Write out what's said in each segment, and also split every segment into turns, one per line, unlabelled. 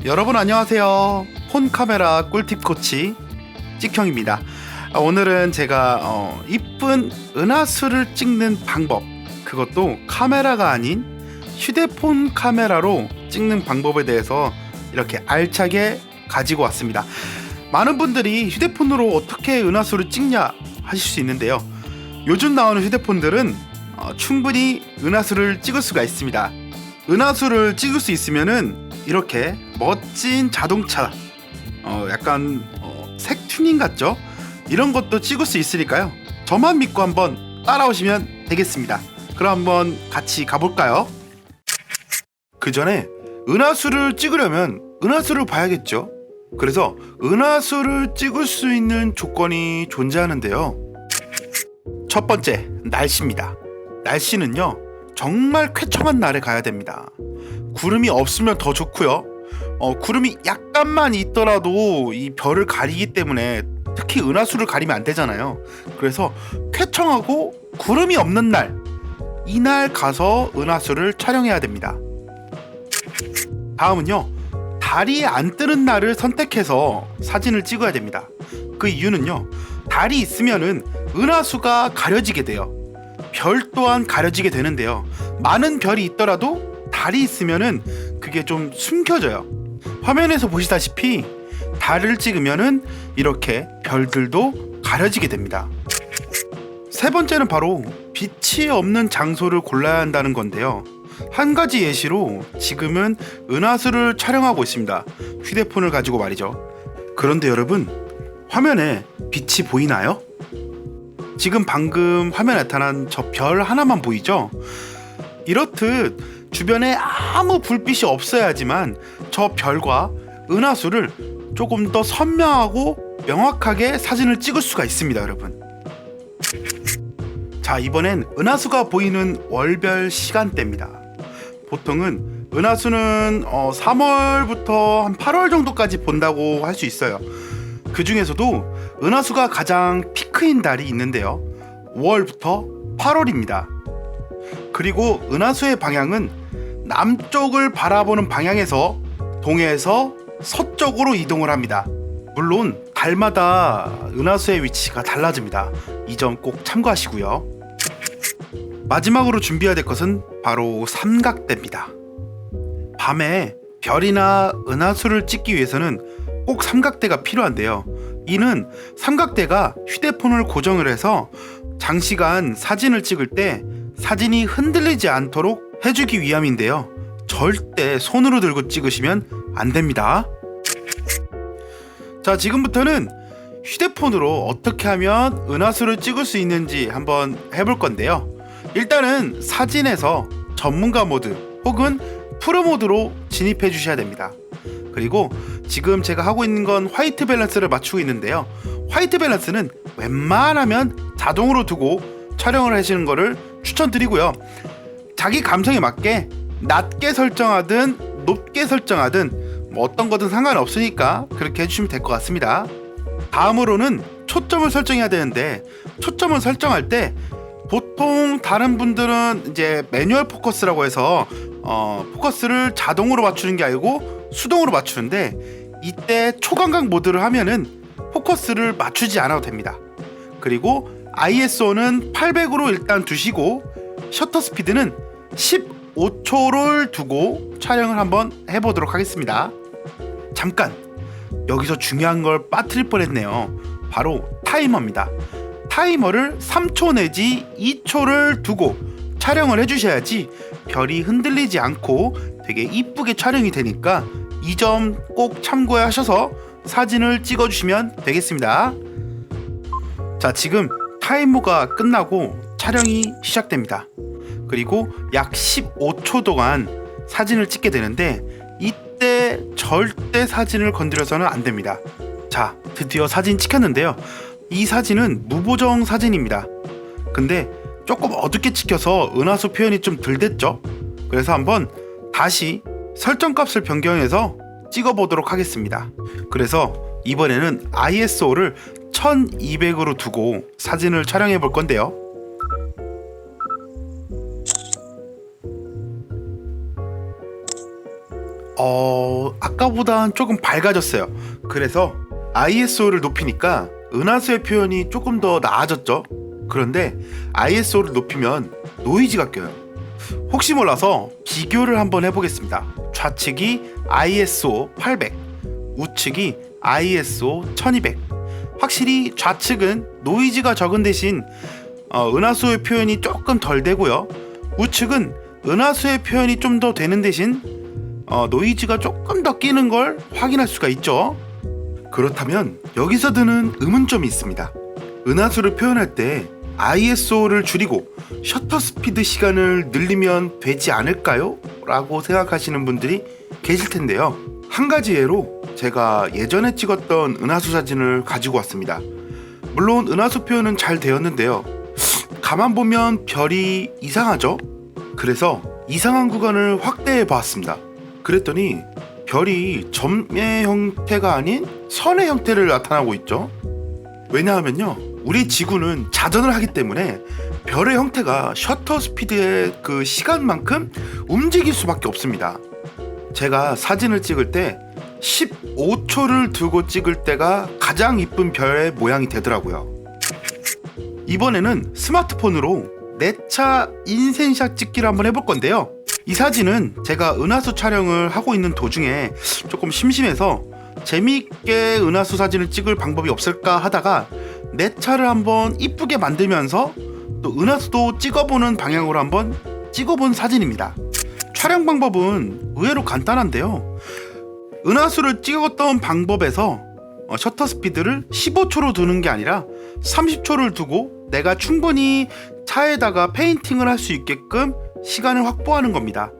여러분 안녕하세요. 폰카메라 꿀팁 코치 찍형입니다. 오늘은 제가 이쁜 은하수를 찍는 방법, 그것도 카메라가 아닌 휴대폰 카메라로 찍는 방법에 대해서 이렇게 알차게 가지고 왔습니다. 많은 분들이 휴대폰으로 어떻게 은하수를 찍냐 하실 수 있는데요, 요즘 나오는 휴대폰들은 충분히 은하수를 찍을 수가 있습니다. 은하수를 찍을 수 있으면은 이렇게 멋진 자동차, 약간 색 튜닝 같죠? 이런 것도 찍을 수 있으니까요, 저만 믿고 한번 따라오시면 되겠습니다. 그럼 한번 같이 가볼까요? 그 전에 은하수를 찍으려면 은하수를 봐야겠죠? 그래서 은하수를 찍을 수 있는 조건이 존재하는데요, 첫 번째, 날씨입니다. 날씨는요, 정말 쾌청한 날에 가야 됩니다. 구름이 없으면 더 좋고요. 구름이 약간만 있더라도 이 별을 가리기 때문에, 특히 은하수를 가리면 안 되잖아요. 그래서 쾌청하고 구름이 없는 날, 이날 가서 은하수를 촬영해야 됩니다. 다음은요, 달이 안 뜨는 날을 선택해서 사진을 찍어야 됩니다. 그 이유는요, 달이 있으면은 은하수가 가려지게 돼요. 별 또한 가려지게 되는데요, 많은 별이 있더라도 달이 있으면은 그게 좀 숨겨져요. 화면에서 보시다시피 달을 찍으면은 이렇게 별들도 가려지게 됩니다. 세 번째는 바로 빛이 없는 장소를 골라야 한다는 건데요, 한 가지 예시로 지금은 은하수를 촬영하고 있습니다. 휴대폰을 가지고 말이죠. 그런데 여러분, 화면에 빛이 보이나요? 지금 방금 화면에 나타난 저 별 하나만 보이죠? 이렇듯 주변에 아무 불빛이 없어야지만 저 별과 은하수를 조금 더 선명하고 명확하게 사진을 찍을 수가 있습니다, 여러분. 자, 이번엔 은하수가 보이는 월별 시간대입니다. 보통은 은하수는 3월부터 한 8월 정도까지 본다고 할 수 있어요. 그 중에서도 은하수가 가장 피크인 달이 있는데요, 5월부터 8월입니다. 그리고 은하수의 방향은 남쪽을 바라보는 방향에서 동해에서 서쪽으로 이동을 합니다. 물론 달마다 은하수의 위치가 달라집니다. 이 점 꼭 참고하시고요. 마지막으로 준비해야 될 것은 바로 삼각대입니다. 밤에 별이나 은하수를 찍기 위해서는 꼭 삼각대가 필요한데요, 이는 삼각대가 휴대폰을 고정을 해서 장시간 사진을 찍을 때 사진이 흔들리지 않도록 해주기 위함인데요, 절대 손으로 들고 찍으시면 안 됩니다. 자, 지금부터는 휴대폰으로 어떻게 하면 은하수를 찍을 수 있는지 한번 해볼 건데요, 일단은 사진에서 전문가 모드 혹은 프로 모드로 진입해 주셔야 됩니다. 그리고 지금 제가 하고 있는 건 화이트 밸런스를 맞추고 있는데요, 화이트 밸런스는 웬만하면 자동으로 두고 촬영을 하시는 거를 추천드리고요, 자기 감성에 맞게 낮게 설정하든 높게 설정하든 어떤 거든 상관없으니까 그렇게 해주시면 될 것 같습니다. 다음으로는 초점을 설정해야 되는데, 초점을 설정할 때 보통 다른 분들은 이제 매뉴얼 포커스라고 해서 포커스를 자동으로 맞추는 게 아니고 수동으로 맞추는데, 이때 초광각 모드를 하면은 포커스를 맞추지 않아도 됩니다. 그리고 ISO는 800으로 일단 두시고 셔터 스피드는 15초를 두고 촬영을 한번 해보도록 하겠습니다. 잠깐, 여기서 중요한 걸 빠뜨릴 뻔했네요. 바로 타이머입니다. 타이머를 3초 내지 2초를 두고 촬영을 해주셔야지 별이 흔들리지 않고 되게 이쁘게 촬영이 되니까 이 점 꼭 참고하셔서 사진을 찍어주시면 되겠습니다. 자, 지금 타이머가 끝나고 촬영이 시작됩니다. 그리고 약 15초 동안 사진을 찍게 되는데, 이때 절대 사진을 건드려서는 안 됩니다. 자, 드디어 사진 찍혔는데요, 이 사진은 무보정 사진입니다. 근데 조금 어둡게 찍혀서 은하수 표현이 좀 덜 됐죠? 그래서 한번 다시 설정값을 변경해서 찍어보도록 하겠습니다. 그래서 이번에는 ISO를 1200으로 두고 사진을 촬영해 볼 건데요, 아까보단 조금 밝아졌어요. 그래서 ISO를 높이니까 은하수의 표현이 조금 더 나아졌죠. 그런데 ISO를 높이면 노이즈가 껴요. 혹시 몰라서 비교를 한번 해보겠습니다. 좌측이 ISO 800, 우측이 ISO 1200. 확실히 좌측은 노이즈가 적은 대신 은하수의 표현이 조금 덜 되고요. 우측은 은하수의 표현이 좀 더 되는 대신 노이즈가 조금 더 끼는 걸 확인할 수가 있죠. 그렇다면 여기서 드는 의문점이 있습니다. 은하수를 표현할 때 ISO를 줄이고 셔터 스피드 시간을 늘리면 되지 않을까요? 라고 생각하시는 분들이 계실 텐데요. 한 가지 예로 제가 예전에 찍었던 은하수 사진을 가지고 왔습니다. 물론 은하수 표현은 잘 되었는데요. 가만 보면 별이 이상하죠? 그래서 이상한 구간을 확대해 봤습니다. 그랬더니 별이 점의 형태가 아닌 선의 형태를 나타나고 있죠. 왜냐하면요, 우리 지구는 자전을 하기 때문에 별의 형태가 셔터 스피드의 그 시간만큼 움직일 수밖에 없습니다. 제가 사진을 찍을 때 15초를 두고 찍을 때가 가장 이쁜 별의 모양이 되더라고요. 이번에는 스마트폰으로 내 차 인생샷 찍기를 한번 해볼 건데요. 이 사진은 제가 은하수 촬영을 하고 있는 도중에 조금 심심해서 재미있게 은하수 사진을 찍을 방법이 없을까 하다가 내 차를 한번 이쁘게 만들면서 또 은하수도 찍어보는 방향으로 한번 찍어본 사진입니다. 촬영 방법은 의외로 간단한데요. 은하수를 찍었던 방법에서 셔터 스피드를 15초로 두는 게 아니라 30초를 두고 내가 충분히 차에다가 페인팅을 할 수 있게끔 시간을 확보하는 겁니다.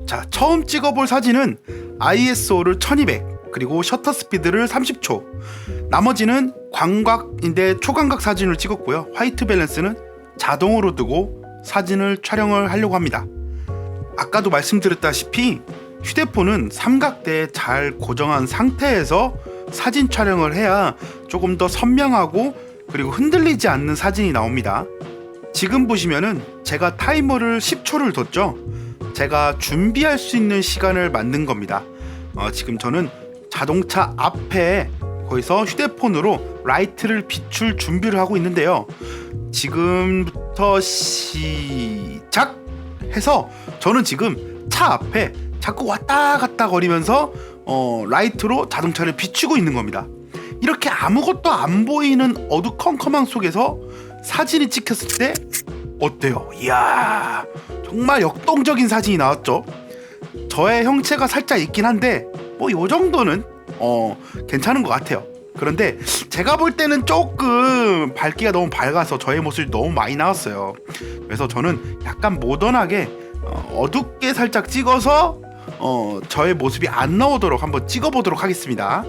자, 처음 찍어볼 사진은 ISO를 1200 그리고 셔터 스피드를 30초, 나머지는 광각인데 초광각 사진을 찍었고요. 화이트 밸런스는 자동으로 두고 사진을 촬영을 하려고 합니다. 아까도 말씀드렸다시피 휴대폰은 삼각대에 잘 고정한 상태에서 사진 촬영을 해야 조금 더 선명하고 그리고 흔들리지 않는 사진이 나옵니다. 지금 보시면은 제가 타이머를 10초를 뒀죠. 제가 준비할 수 있는 시간을 만든 겁니다. 지금 저는 자동차 앞에 거기서 휴대폰으로 라이트를 비출 준비를 하고 있는데요. 지금부터 시작! 해서 저는 지금 차 앞에 자꾸 왔다 갔다 거리면서 라이트로 자동차를 비추고 있는 겁니다. 이렇게 아무것도 안 보이는 어두컴컴한 속에서 사진이 찍혔을 때 어때요? 이야, 정말 역동적인 사진이 나왔죠. 저의 형체가 살짝 있긴 한데 뭐 요 정도는 괜찮은 것 같아요. 그런데 제가 볼 때는 조금 밝기가 너무 밝아서 저의 모습이 너무 많이 나왔어요. 그래서 저는 약간 모던하게 어둡게 살짝 찍어서 저의 모습이 안 나오도록 한번 찍어보도록 하겠습니다.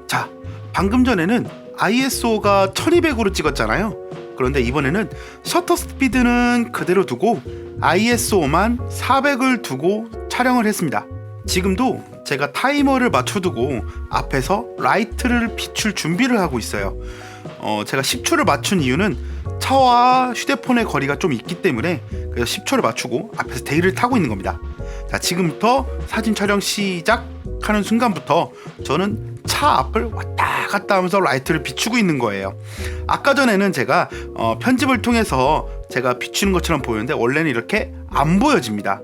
자, 방금 전에는 ISO가 1200으로 찍었잖아요. 그런데 이번에는 셔터 스피드는 그대로 두고 ISO만 400을 두고 촬영을 했습니다. 지금도 제가 타이머를 맞춰두고 앞에서 라이트를 비출 준비를 하고 있어요. 제가 10초를 맞춘 이유는 차와 휴대폰의 거리가 좀 있기 때문에 그래서 10초를 맞추고 앞에서 데이를 타고 있는 겁니다. 자, 지금부터 사진 촬영 시작하는 순간부터 저는 차 앞을 왔다 갔다 하면서 라이트를 비추고 있는 거예요. 아까 전에는 제가 편집을 통해서 제가 비추는 것처럼 보였는데 원래는 이렇게 안 보여집니다.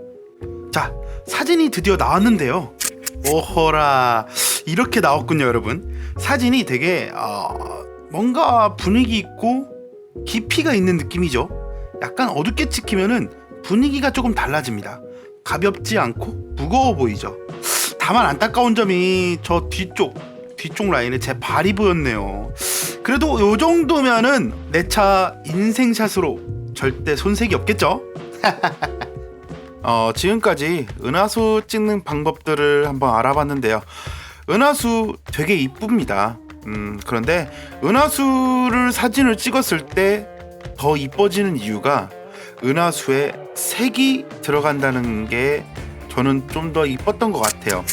자, 사진이 드디어 나왔는데요. 오호라, 이렇게 나왔군요. 여러분, 사진이 되게 뭔가 분위기 있고 깊이가 있는 느낌이죠. 약간 어둡게 찍히면은 분위기가 조금 달라집니다. 가볍지 않고 무거워 보이죠. 다만 안타까운 점이 저 뒤쪽 라인에 제 발이 보였네요. 그래도 요 정도면은 내 차 인생샷으로 절대 손색이 없겠죠? 지금까지 은하수 찍는 방법들을 한번 알아봤는데요. 은하수 되게 이쁩니다. 그런데 은하수를 사진을 찍었을 때 더 이뻐지는 이유가 은하수에 색이 들어간다는 게 저는 좀 더 이뻤던 것 같아요.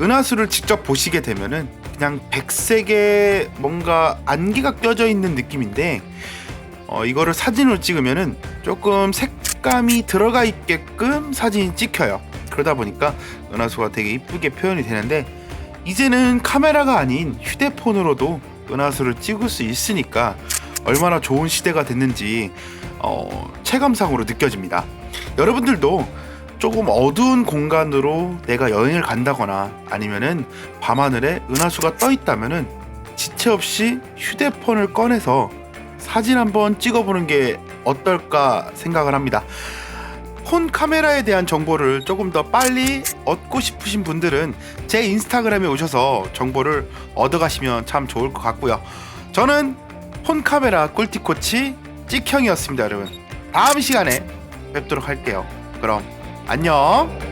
은하수를 직접 보시게 되면은 그냥 백색에 뭔가 안개가 껴져 있는 느낌인데 이거를 사진으로 찍으면은 조금 색감이 들어가 있게끔 사진이 찍혀요. 그러다 보니까 은하수가 되게 이쁘게 표현이 되는데, 이제는 카메라가 아닌 휴대폰으로도 은하수를 찍을 수 있으니까 얼마나 좋은 시대가 됐는지 체감상으로 느껴집니다. 여러분들도 조금 어두운 공간으로 내가 여행을 간다거나 아니면은 밤하늘에 은하수가 떠 있다면은 지체 없이 휴대폰을 꺼내서 사진 한번 찍어보는 게 어떨까 생각을 합니다. 폰 카메라에 대한 정보를 조금 더 빨리 얻고 싶으신 분들은 제 인스타그램에 오셔서 정보를 얻어가시면 참 좋을 것 같고요. 저는 폰 카메라 꿀팁 코치 찍형이었습니다. 여러분, 다음 시간에 뵙도록 할게요. 그럼 안녕.